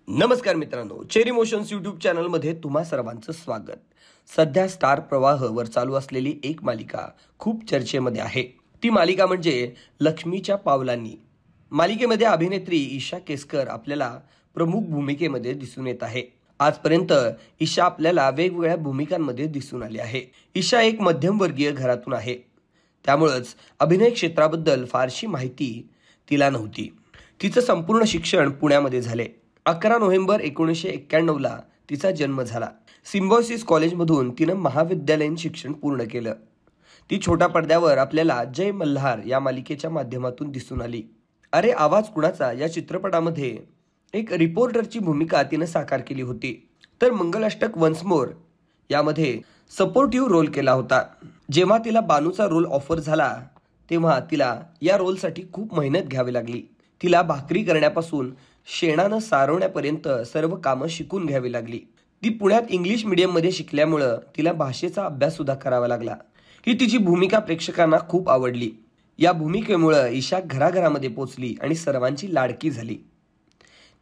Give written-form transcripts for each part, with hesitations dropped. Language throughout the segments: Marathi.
नमस्कार मित्रांनो, चेरी मोशन्स यूट्यूब चॅनलमध्ये तुम्हा सर्वांचं स्वागत. सध्या स्टार प्रवाहवर चालू असलेली एक मालिका खूप चर्चेमध्ये आहे. ती मालिका म्हणजे लक्ष्मीच्या पावलांनी. मालिकेमध्ये अभिनेत्री ईशा केसकर आपल्याला प्रमुख भूमिकेमध्ये दिसून येत आहे. आजपर्यंत ईशा आपल्याला वेगवेगळ्या भूमिकांमध्ये दिसून आली आहे. ईशा एक मध्यमवर्गीय घरातून आहे, त्यामुळेच अभिनय क्षेत्राबद्दल फारशी माहिती तिला नव्हती. तिचं संपूर्ण शिक्षण पुण्यामध्ये झाले. 11 नोव्हेंबर 1991ला तिचा जन्म झाला. सिम्बॉयसिस कॉलेजमधून तिनं महाविद्यालयीन शिक्षण पूर्ण केलं. ती छोट्या पडद्यावर आपल्याला जय मल्हार या मालिकेच्या माध्यमातून दिसून आली. अरे आवाज कुणाचा या चित्रपटामध्ये एक रिपोर्टरची भूमिका तिनं साकार केली होती. तर मंगलाष्टक वन्स मोर यामध्ये सपोर्टिव्ह रोल केला होता. जेव्हा तिला बानूचा रोल ऑफर झाला तेव्हा तिला या रोलसाठी खूप मेहनत घ्यावी लागली. तिला भाकरी करण्यापासून शेणानं सारवण्यापर्यंत सर्व कामं शिकून घ्यावी लागली. ती पुण्यात इंग्लिश मीडियममध्ये शिकल्यामुळं तिला भाषेचा अभ्यास सुद्धा करावा लागला. ही तिची भूमिका प्रेक्षकांना खूप आवडली. या भूमिकेमुळं ईशा घराघरामध्ये पोचली आणि सर्वांची लाडकी झाली.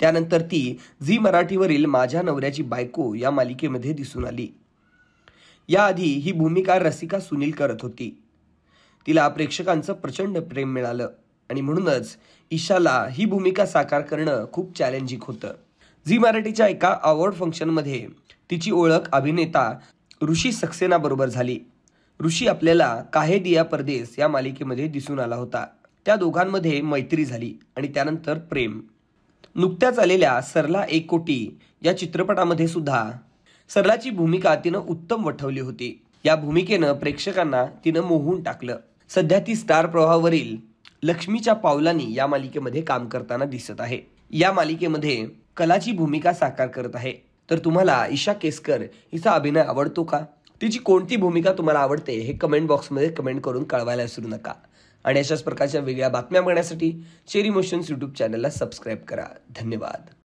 त्यानंतर ती झी मराठीवरील माझ्या नवऱ्याची बायको या मालिकेमध्ये दिसून आली. याआधी ही भूमिका रसिका सुनील करत होती. तिला प्रेक्षकांचं प्रचंड प्रेम मिळालं आणि म्हणूनच ईशाला ही भूमिका साकार करणं खूप चॅलेंजिंग होतं. झी मराठीच्या एका अवॉर्ड फंक्शनमध्ये तिची ओळख अभिनेता ऋषी सक्सेना बरोबर झाली. ऋषी आपल्याला काहे दिया परदेस या मालिकेमध्ये दिसून आला होता. त्या दोघांमध्ये मैत्री झाली आणि त्यानंतर प्रेम. नुकत्याच आलेल्या सरला एक कोटी या चित्रपटामध्ये सुद्धा सरलाची भूमिका तिनं उत्तम वठवली होती. या भूमिकेनं प्रेक्षकांना तिनं मोहून टाकलं. सध्या ती स्टार प्रवाहावरील लक्ष्मीच्या पावलांनी या मालिकेमध्ये काम करताना दिसत आहे. या मालिकेमध्ये कलाची भूमिका साकार करत आहे. तर तुम्हाला ईशा केसकर हिचा अभिनय आवडतो का? तिची कोणती भूमिका तुम्हाला आवडते हे कमेंट बॉक्समध्ये कमेंट करून कळवायला विसरू नका. आणि अशाच प्रकारच्या वेगळ्या बातम्या बघण्यासाठी चेरी मोशन्स यूट्यूब चॅनलला सबस्क्राईब करा. धन्यवाद.